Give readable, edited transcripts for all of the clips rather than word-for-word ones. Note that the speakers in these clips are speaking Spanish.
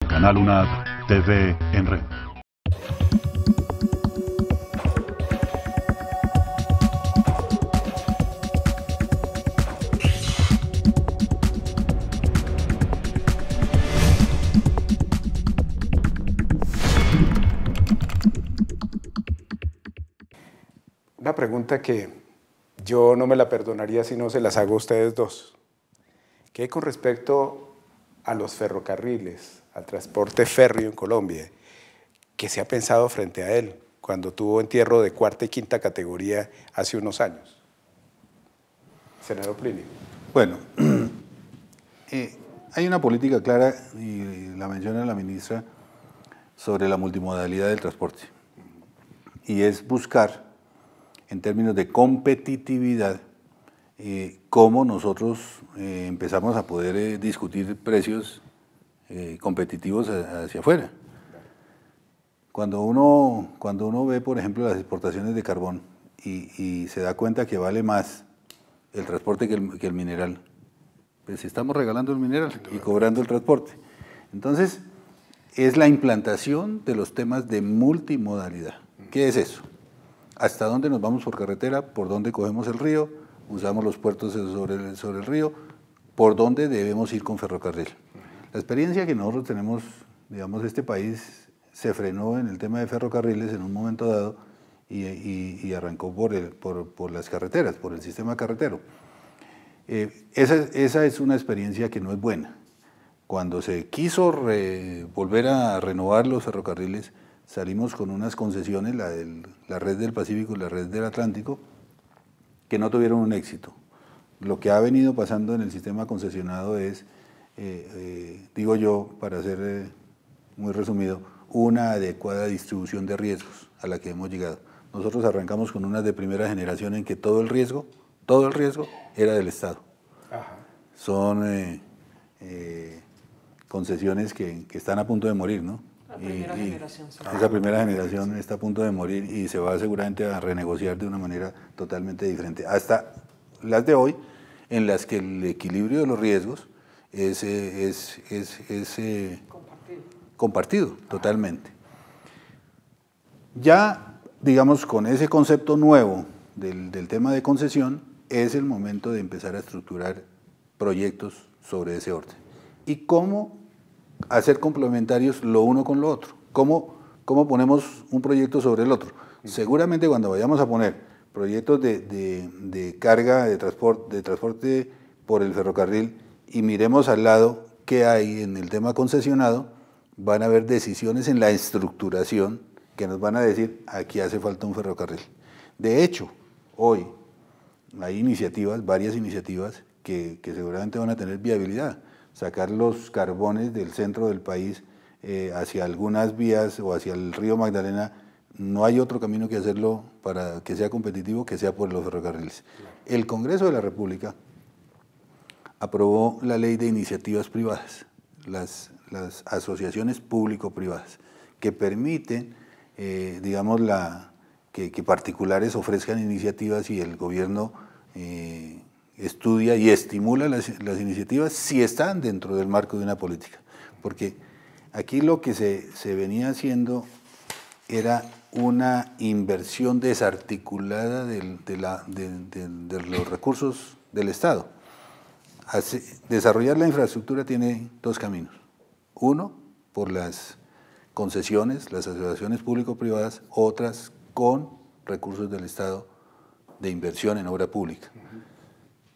Canal UNAD TV en Red. Una pregunta que yo no me la perdonaría si no se las hago a ustedes dos. ¿Qué hay con respecto a los ferrocarriles, al transporte férreo en Colombia? ¿Qué se ha pensado frente a él cuando tuvo entierro de cuarta y quinta categoría hace unos años? Senador Plinio. Bueno, hay una política clara, y la menciona la ministra, sobre la multimodalidad del transporte. Y es buscar, en términos de competitividad, cómo nosotros empezamos a poder discutir precios competitivos hacia afuera. Cuando uno ve, por ejemplo, las exportaciones de carbón y se da cuenta que vale más el transporte que el mineral, pues estamos regalando el mineral y cobrando el transporte. Entonces, es la implantación de los temas de multimodalidad. ¿Qué es eso? ¿Hasta dónde nos vamos por carretera? ¿Por dónde cogemos el río? ¿Usamos los puertos sobre el río? ¿Por dónde debemos ir con ferrocarril? La experiencia que nosotros tenemos, digamos, este país se frenó en el tema de ferrocarriles en un momento dado y arrancó por las carreteras, por el sistema carretero. Esa es una experiencia que no es buena. Cuando se quiso volver a renovar los ferrocarriles, salimos con unas concesiones, la red del Pacífico y la red del Atlántico, que no tuvieron un éxito. Lo que ha venido pasando en el sistema concesionado es, digo yo, para ser muy resumido, una adecuada distribución de riesgos a la que hemos llegado. Nosotros arrancamos con unas de primera generación en que todo el riesgo era del Estado. Ajá. Son concesiones que están a punto de morir, ¿no? Esa primera generación está a punto de morir y se va seguramente a renegociar de una manera totalmente diferente. Hasta las de hoy, en las que el equilibrio de los riesgos es compartido totalmente. Ya, digamos, con ese concepto nuevo del tema de concesión, es el momento de empezar a estructurar proyectos sobre ese orden. ¿Y cómo hacer complementarios lo uno con lo otro? ¿Cómo ponemos un proyecto sobre el otro? Seguramente cuando vayamos a poner proyectos de carga, de transporte por el ferrocarril y miremos al lado qué hay en el tema concesionado, van a haber decisiones en la estructuración que nos van a decir, aquí hace falta un ferrocarril. De hecho, hoy hay iniciativas, varias iniciativas, que seguramente van a tener viabilidad. Sacar los carbones del centro del país hacia algunas vías o hacia el río Magdalena, no hay otro camino que hacerlo para que sea competitivo que sea por los ferrocarriles. El Congreso de la República aprobó la ley de iniciativas privadas, las asociaciones público-privadas, que permiten, digamos, que particulares ofrezcan iniciativas y el gobierno estudia y estimula las iniciativas si están dentro del marco de una política. Porque aquí lo que se venía haciendo era una inversión desarticulada de los recursos del Estado. Desarrollar la infraestructura tiene dos caminos. Uno, por las concesiones, las asociaciones público-privadas, otras con recursos del Estado de inversión en obra pública.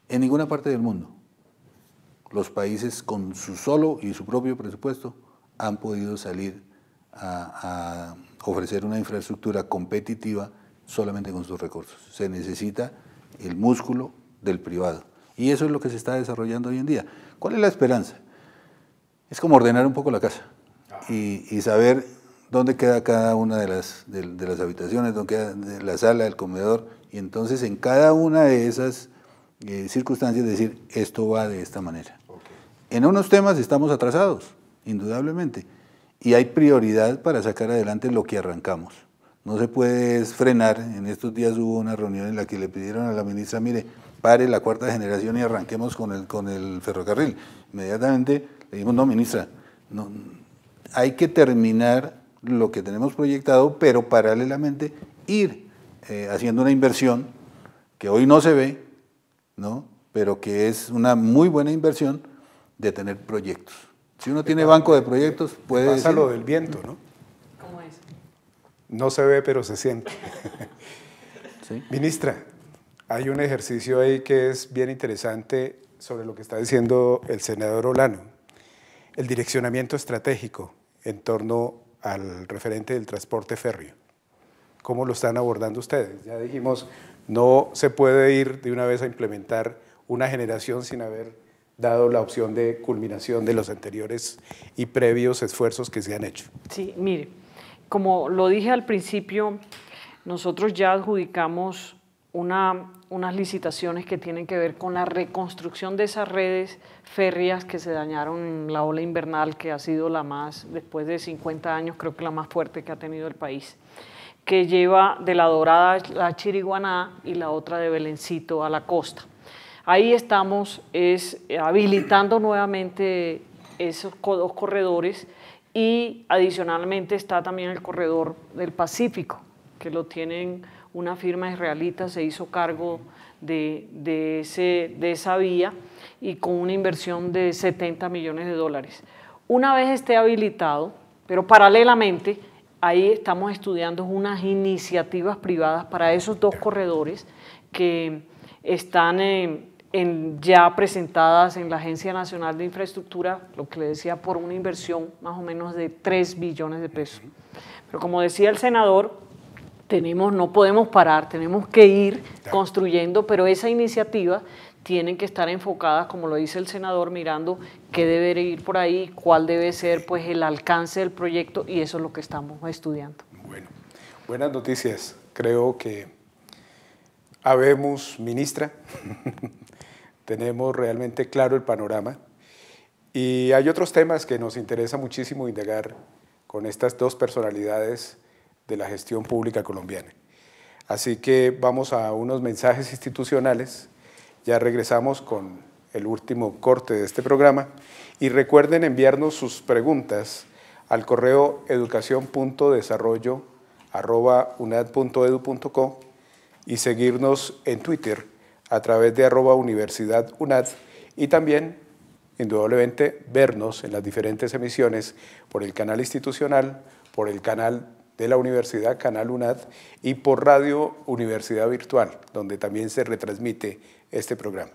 En ninguna parte del mundo los países con su solo y su propio presupuesto han podido salir a ofrecer una infraestructura competitiva solamente con sus recursos. Se necesita el músculo del privado y eso es lo que se está desarrollando hoy en día. ¿Cuál es la esperanza? Es como ordenar un poco la casa y saber dónde queda cada una de las habitaciones, dónde queda la sala, el comedor, y entonces en cada una de esas circunstancias decir, esto va de esta manera. Okay. En unos temas estamos atrasados, indudablemente, y hay prioridad para sacar adelante lo que arrancamos. No se puede frenar. En estos días hubo una reunión en la que le pidieron a la ministra, mire, pare la cuarta generación y arranquemos con el ferrocarril. Inmediatamente le dijimos, no, ministra, no, hay que terminar lo que tenemos proyectado, pero paralelamente ir haciendo una inversión que hoy no se ve, ¿no? Pero que es una muy buena inversión de tener proyectos. Si uno tiene banco de proyectos, puede pasa decir, lo del viento, ¿no? ¿Cómo es? No se ve, pero se siente. ¿sí? Ministra, hay un ejercicio ahí que es bien interesante sobre lo que está diciendo el senador Olano, el direccionamiento estratégico en torno al referente del transporte férreo. ¿Cómo lo están abordando ustedes? Ya dijimos, no se puede ir de una vez a implementar una generación sin haber dado la opción de culminación de los anteriores y previos esfuerzos que se han hecho. Sí, mire, como lo dije al principio, nosotros ya adjudicamos unas licitaciones que tienen que ver con la reconstrucción de esas redes férreas que se dañaron en la ola invernal, que ha sido la más, después de 50 años, creo que la más fuerte que ha tenido el país, que lleva de La Dorada a la Chiriguaná y la otra de Belencito a la costa. Ahí estamos habilitando nuevamente esos dos corredores y adicionalmente está también el corredor del Pacífico, que lo tienen una firma israelita, se hizo cargo de esa vía y con una inversión de $70 millones. Una vez esté habilitado, pero paralelamente ahí estamos estudiando unas iniciativas privadas para esos dos corredores que están ya presentadas en la Agencia Nacional de Infraestructura, lo que le decía, por una inversión más o menos de 3 billones de pesos. Pero como decía el senador, no podemos parar, tenemos que ir construyendo, pero esa iniciativa tienen que estar enfocadas, como lo dice el senador, mirando qué debe ir por ahí, cuál debe ser pues, el alcance del proyecto, y eso es lo que estamos estudiando. Bueno, buenas noticias. Creo que habemos, ministra, tenemos realmente claro el panorama, y hay otros temas que nos interesa muchísimo indagar con estas dos personalidades de la gestión pública colombiana. Así que vamos a unos mensajes institucionales, ya regresamos con el último corte de este programa y recuerden enviarnos sus preguntas al correo educacion.desarrollo@unad.edu.co y seguirnos en Twitter a través de @universidadunad y también, indudablemente, vernos en las diferentes emisiones por el canal institucional, por el canal de la universidad, Canal UNAD, y por Radio Universidad Virtual, donde también se retransmite este programa.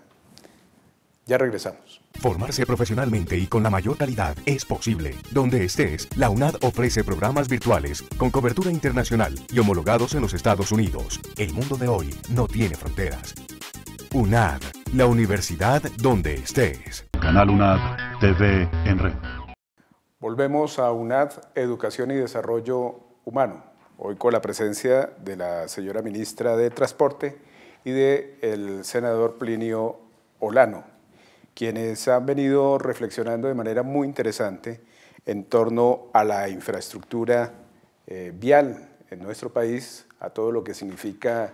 Ya regresamos. Formarse profesionalmente y con la mayor calidad es posible. Donde estés, la UNAD ofrece programas virtuales con cobertura internacional y homologados en los Estados Unidos. El mundo de hoy no tiene fronteras. UNAD, la universidad donde estés. Canal UNAD TV en red. Volvemos a UNAD, Educación y Desarrollo Humano, hoy con la presencia de la señora ministra de Transporte y del senador Plinio Olano, quienes han venido reflexionando de manera muy interesante en torno a la infraestructura vial en nuestro país, a todo lo que significa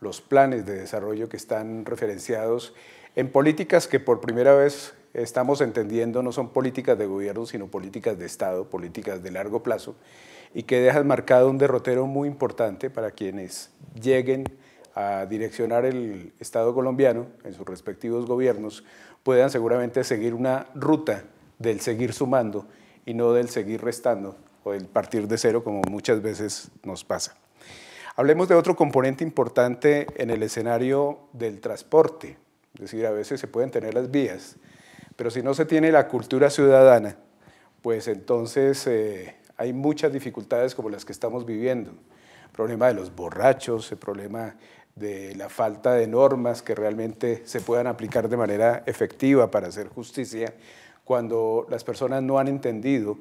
los planes de desarrollo que están referenciados en políticas que por primera vez estamos entendiendo no son políticas de gobierno, sino políticas de Estado, políticas de largo plazo, y que dejan marcado un derrotero muy importante para quienes lleguen a direccionar el Estado colombiano en sus respectivos gobiernos, puedan seguramente seguir una ruta del seguir sumando y no del seguir restando o del partir de cero, como muchas veces nos pasa. Hablemos de otro componente importante en el escenario del transporte, es decir, a veces se pueden tener las vías, pero si no se tiene la cultura ciudadana, pues entonces hay muchas dificultades como las que estamos viviendo. El problema de los borrachos, el problema de la falta de normas que realmente se puedan aplicar de manera efectiva para hacer justicia, cuando las personas no han entendido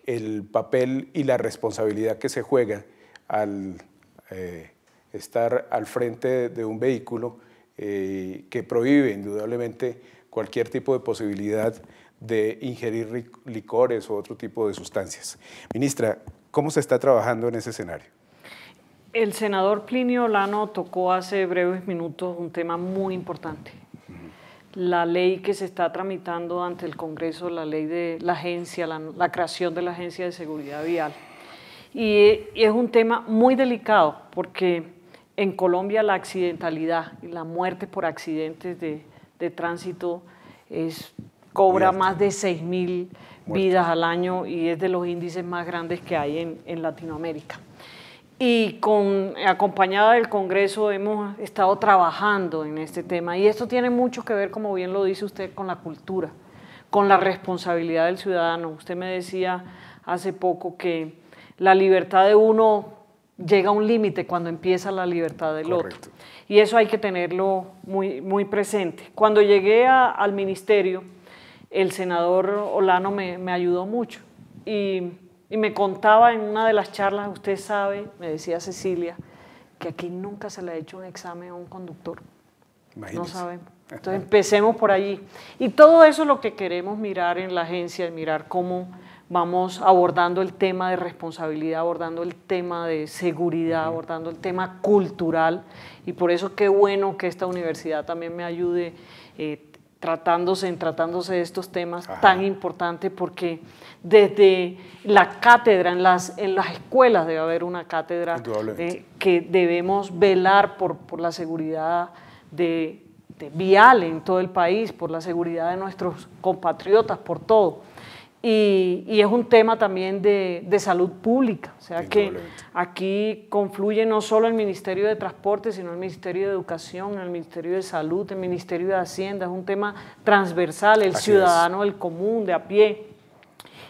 el papel y la responsabilidad que se juega al estar al frente de un vehículo que prohíbe indudablemente cualquier tipo de posibilidad de ingerir licores o otro tipo de sustancias. Ministra, ¿cómo se está trabajando en ese escenario? El senador Plinio Olano tocó hace breves minutos un tema muy importante. la ley que se está tramitando ante el Congreso, la ley de la agencia, la creación de la Agencia de Seguridad Vial. Y es un tema muy delicado porque en Colombia la accidentalidad y la muerte por accidentes de tránsito cobra más de 6.000 vidas al año y es de los índices más grandes que hay en Latinoamérica. Y acompañada del Congreso hemos estado trabajando en este tema y esto tiene mucho que ver, como bien lo dice usted, con la cultura, con la responsabilidad del ciudadano. Usted me decía hace poco que la libertad de uno llega a un límite cuando empieza la libertad del otro. Y eso hay que tenerlo muy, muy presente. Cuando llegué al ministerio, el senador Olano me ayudó mucho y me contaba en una de las charlas, usted sabe, me decía Cecilia, que aquí nunca se le ha hecho un examen a un conductor. Imagínese. No sabemos. Entonces empecemos por allí. Y todo eso es lo que queremos mirar en la agencia, mirar cómo vamos abordando el tema de responsabilidad, abordando el tema de seguridad, abordando el tema cultural. Y por eso qué bueno que esta universidad también me ayude tratándose de estos temas tan importantes, porque desde la cátedra, en las escuelas debe haber una cátedra que debemos velar por la seguridad vial en todo el país, por la seguridad de nuestros compatriotas, por todo. Y es un tema también de salud pública, o sea que aquí confluye no solo el Ministerio de Transporte, sino el Ministerio de Educación, el Ministerio de Salud, el Ministerio de Hacienda, es un tema transversal, el ciudadano del común, de a pie.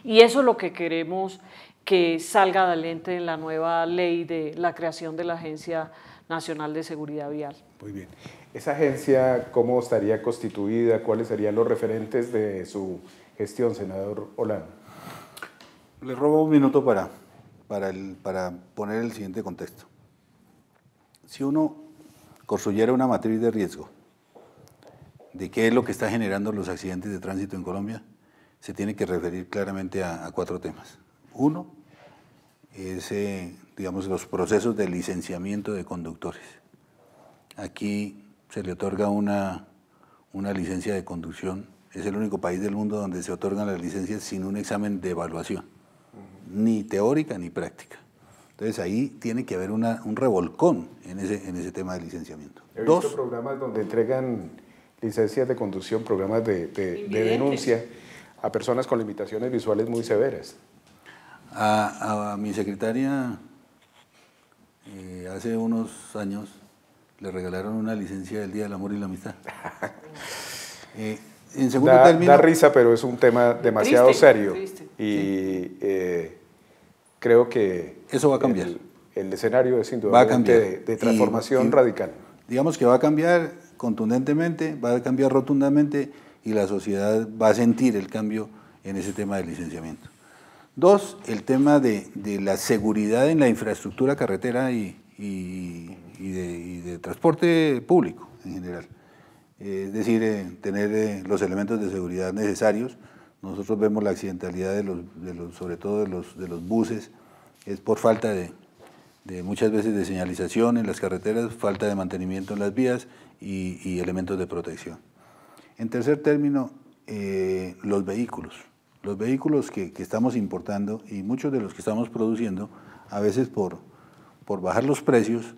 Y eso es lo que queremos que salga adelante en la nueva ley de la creación de la Agencia Nacional de Seguridad Vial. Muy bien. ¿Esa agencia cómo estaría constituida? ¿Cuáles serían los referentes de su gestión, senador Olano? Le robo un minuto para poner el siguiente contexto. Si uno construyera una matriz de riesgo de qué es lo que está generando los accidentes de tránsito en Colombia, se tiene que referir claramente a 4 temas. Uno es, digamos, los procesos de licenciamiento de conductores. Aquí se le otorga una licencia de conducción. Es el único país del mundo donde se otorgan las licencias sin un examen de evaluación, ni teórica ni práctica. Entonces ahí tiene que haber un revolcón en ese tema de licenciamiento. He visto programas donde entregan licencias de conducción, programas de denuncia a personas con limitaciones visuales muy severas. A mi secretaria hace unos años le regalaron una licencia del Día del Amor y la Amistad. En segundo término, da risa, pero es un tema demasiado serio. Y creo que eso va a cambiar. El escenario es indudablemente de transformación radical. Digamos que va a cambiar contundentemente, va a cambiar rotundamente y la sociedad va a sentir el cambio en ese tema del licenciamiento. 2, el tema de la seguridad en la infraestructura carretera y de transporte público en general. Es decir, tener los elementos de seguridad necesarios. Nosotros vemos la accidentalidad sobre todo de los buses, es por falta de muchas veces de señalización en las carreteras, falta de mantenimiento en las vías y elementos de protección. En tercer término, los vehículos. Los vehículos que estamos importando y muchos de los que estamos produciendo, a veces por bajar los precios,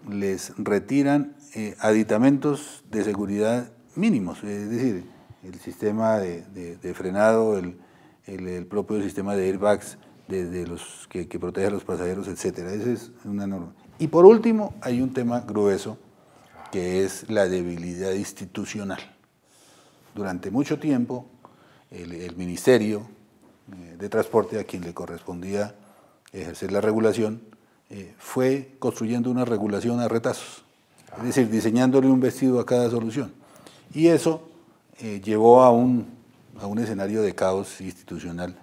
les retiran aditamentos de seguridad mínimos, es decir, el sistema de frenado, el propio sistema de airbags de los que protege a los pasajeros, etc. Esa es una norma. Y por último, hay un tema grueso, que es la debilidad institucional. Durante mucho tiempo, el Ministerio de Transporte, a quien le correspondía ejercer la regulación, fue construyendo una regulación a retazos, es decir, diseñándole un vestido a cada solución. Y eso llevó a un escenario de caos institucional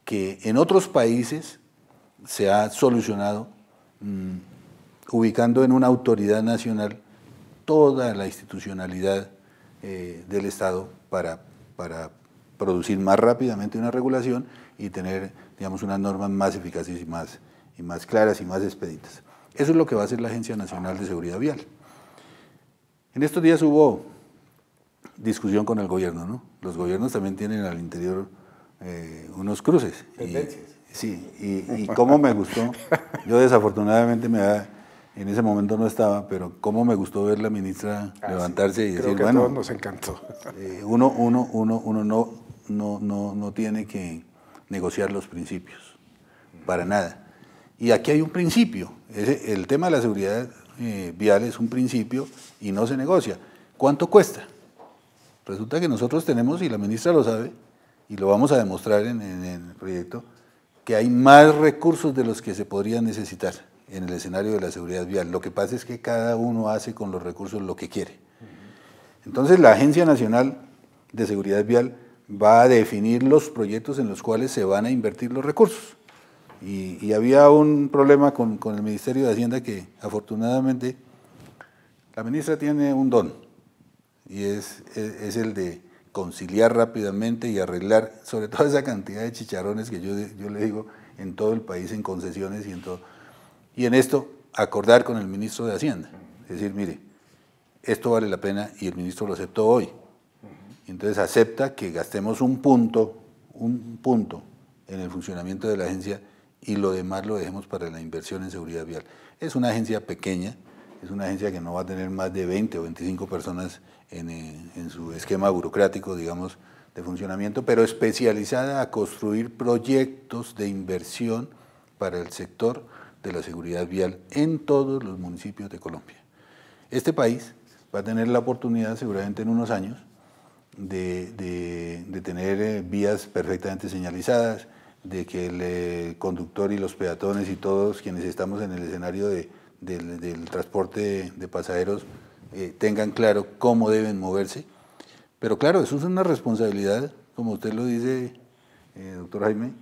que en otros países se ha solucionado ubicando en una autoridad nacional toda la institucionalidad del Estado para producir más rápidamente una regulación y tener, digamos, unas normas más eficaces y más claras y más expeditas. Eso es lo que va a hacer la Agencia Nacional de Seguridad Vial. En estos días hubo discusión con el gobierno, ¿no? Los gobiernos también tienen al interior unos cruces. Sí, y cómo me gustó, yo desafortunadamente en ese momento no estaba, pero cómo me gustó ver la ministra levantarse y creo decir, que bueno, a todos nos encantó. uno no tiene que negociar los principios, para nada. Y aquí hay un principio, el tema de la seguridad vial es un principio y no se negocia. ¿Cuánto cuesta? Resulta que nosotros tenemos, y la ministra lo sabe, y lo vamos a demostrar en el proyecto, que hay más recursos de los que se podrían necesitar en el escenario de la seguridad vial. Lo que pasa es que cada uno hace con los recursos lo que quiere. Entonces la Agencia Nacional de Seguridad Vial va a definir los proyectos en los cuales se van a invertir los recursos. Y había un problema con el Ministerio de Hacienda que afortunadamente la ministra tiene un don, y es el de conciliar rápidamente y arreglar sobre todo esa cantidad de chicharrones que yo le digo en todo el país, en concesiones y en todo. Y en esto acordar con el ministro de Hacienda, es decir, mire, esto vale la pena, y el ministro lo aceptó hoy. Entonces acepta que gastemos un punto en el funcionamiento de la agencia y lo demás lo dejemos para la inversión en seguridad vial. Es una agencia pequeña, es una agencia que no va a tener más de 20 o 25 personas en su esquema burocrático, digamos, de funcionamiento, pero especializada a construir proyectos de inversión para el sector de la seguridad vial en todos los municipios de Colombia. Este país va a tener la oportunidad, seguramente en unos años, de tener vías perfectamente señalizadas, de que el conductor y los peatones y todos quienes estamos en el escenario del transporte de pasajeros tengan claro cómo deben moverse. Pero claro, eso es una responsabilidad, como usted lo dice, doctor Jaime,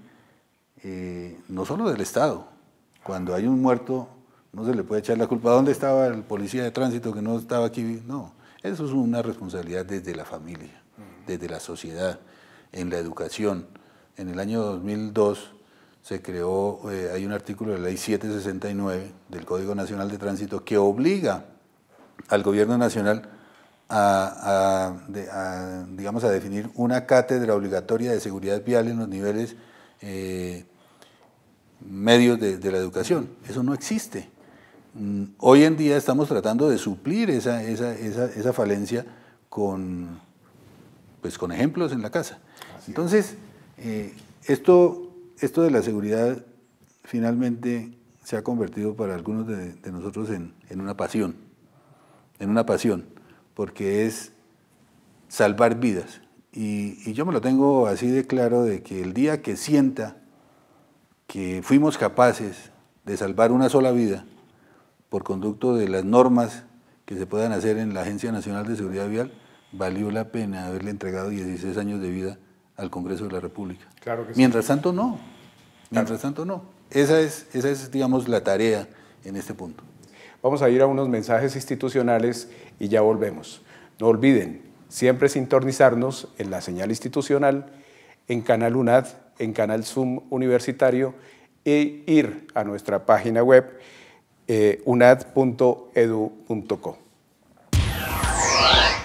no solo del Estado. Cuando hay un muerto, no se le puede echar la culpa. ¿Dónde estaba el policía de tránsito que no estaba aquí? No, eso es una responsabilidad desde la familia, desde la sociedad, en la educación. En el año 2002 se creó, hay un artículo de la Ley 769 del Código Nacional de Tránsito que obliga al Gobierno Nacional digamos, a definir una cátedra obligatoria de seguridad vial en los niveles medios de la educación. Eso no existe. Hoy en día estamos tratando de suplir esa falencia con ejemplos en la casa. Entonces, esto de la seguridad finalmente se ha convertido para algunos de nosotros en una pasión, porque es salvar vidas. Y yo me lo tengo así de claro, de que el día que sienta que fuimos capaces de salvar una sola vida por conducto de las normas que se puedan hacer en la Agencia Nacional de Seguridad Vial, valió la pena haberle entregado 16 años de vida al Congreso de la República. Claro que sí. Mientras tanto, no. Mientras tanto, no. Esa es, digamos, la tarea en este punto. Vamos a ir a unos mensajes institucionales y ya volvemos. No olviden siempre sintonizarnos en la señal institucional, en Canal UNAD, en Canal Zoom Universitario, e ir a nuestra página web unad.edu.co.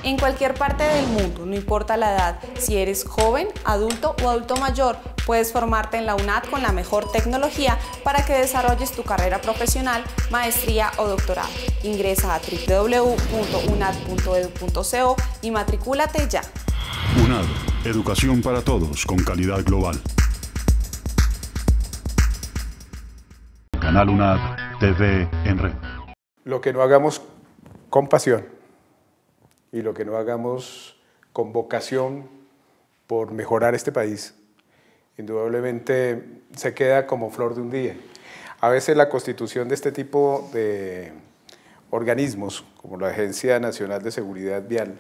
En cualquier parte del mundo, no importa la edad, si eres joven, adulto o adulto mayor, puedes formarte en la UNAD con la mejor tecnología para que desarrolles tu carrera profesional, maestría o doctorado. Ingresa a www.unad.edu.co y matricúlate ya. UNAD, educación para todos con calidad global. Canal UNAD TV en red. Lo que no hagamos con pasión y lo que no hagamos con vocación por mejorar este país, indudablemente se queda como flor de un día. A veces la constitución de este tipo de organismos, como la Agencia Nacional de Seguridad Vial,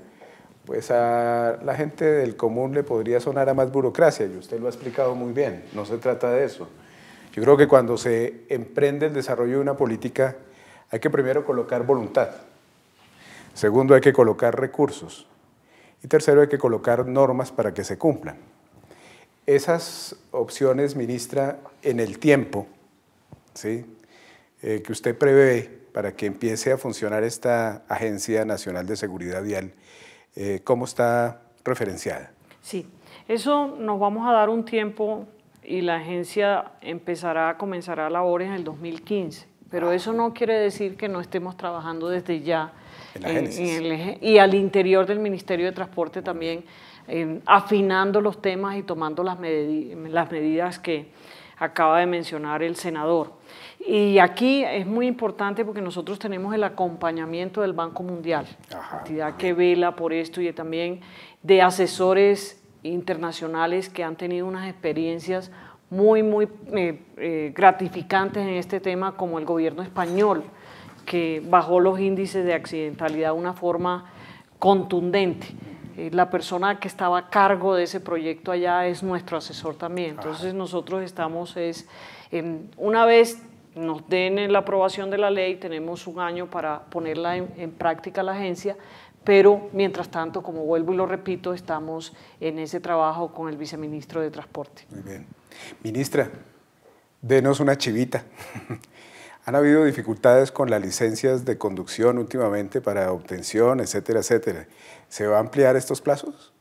pues a la gente del común le podría sonar a más burocracia, y usted lo ha explicado muy bien, no se trata de eso. Yo creo que cuando se emprende el desarrollo de una política, hay que primero colocar voluntad, segundo hay que colocar recursos, y tercero hay que colocar normas para que se cumplan. Esas opciones, ministra, en el tiempo, ¿sí?, que usted prevé para que empiece a funcionar esta Agencia Nacional de Seguridad Vial, ¿cómo está referenciada? Sí, eso nos vamos a dar un tiempo y la agencia comenzará labores en el 2015, pero eso no quiere decir que no estemos trabajando desde ya en la génesis. Y al interior del Ministerio de Transporte también, afinando los temas y tomando las medidas que acaba de mencionar el senador. Y aquí es muy importante porque nosotros tenemos el acompañamiento del Banco Mundial, entidad que vela por esto, y también de asesores internacionales que han tenido unas experiencias muy gratificantes en este tema, como el gobierno español, que bajó los índices de accidentalidad de una forma contundente. La persona que estaba a cargo de ese proyecto allá es nuestro asesor también. Entonces nosotros estamos, una vez nos den la aprobación de la ley, tenemos un año para ponerla en práctica la agencia, pero mientras tanto, como vuelvo y lo repito, estamos en ese trabajo con el viceministro de Transporte. Muy bien. Ministra, denos una chivita. ¿Han habido dificultades con las licencias de conducción últimamente para obtención, etcétera, etcétera? ¿Se va a ampliar estos plazos?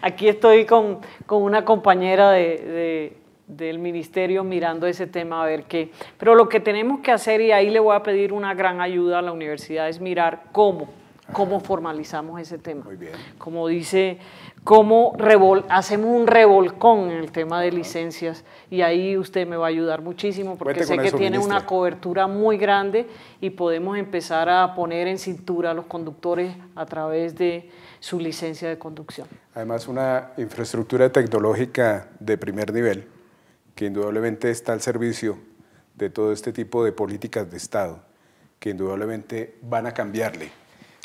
Aquí estoy con una compañera del ministerio mirando ese tema a ver qué. Pero lo que tenemos que hacer, y ahí le voy a pedir una gran ayuda a la universidad, es mirar cómo formalizamos ese tema. Muy bien. Como dice, cómo hacemos un revolcón en el tema de licencias, y ahí usted me va a ayudar muchísimo porque sé que tiene una cobertura muy grande y podemos empezar a poner en cintura a los conductores a través de su licencia de conducción. Además, una infraestructura tecnológica de primer nivel que indudablemente está al servicio de todo este tipo de políticas de Estado, que indudablemente van a cambiarle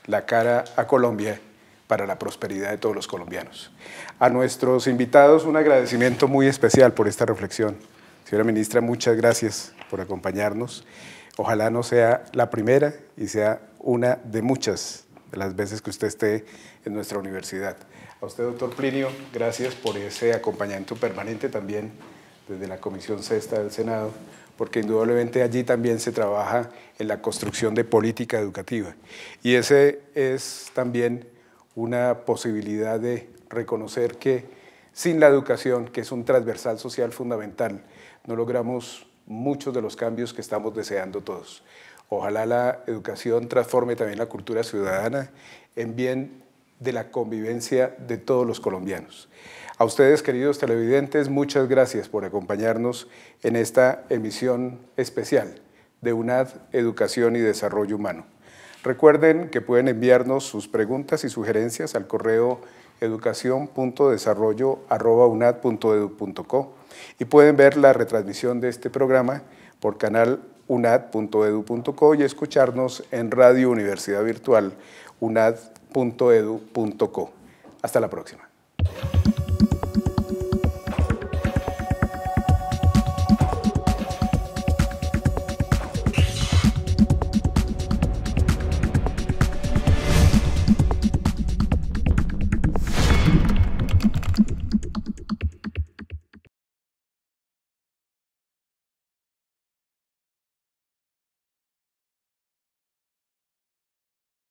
la cara a Colombia para la prosperidad de todos los colombianos. A nuestros invitados un agradecimiento muy especial por esta reflexión. Señora ministra, muchas gracias por acompañarnos. Ojalá no sea la primera y sea una de muchas de las veces que usted esté en nuestra universidad. A usted, doctor Plinio, gracias por ese acompañamiento permanente también desde la Comisión Sexta del Senado, porque indudablemente allí también se trabaja en la construcción de política educativa. Y ese es también una posibilidad de reconocer que sin la educación, que es un transversal social fundamental, no logramos muchos de los cambios que estamos deseando todos. Ojalá la educación transforme también la cultura ciudadana en bien de la convivencia de todos los colombianos. A ustedes, queridos televidentes, muchas gracias por acompañarnos en esta emisión especial de UNAD Educación y Desarrollo Humano. Recuerden que pueden enviarnos sus preguntas y sugerencias al correo educacion.desarrollo@unad.edu.co y pueden ver la retransmisión de este programa por canal unad.edu.co y escucharnos en Radio Universidad Virtual unad.edu.co. Hasta la próxima.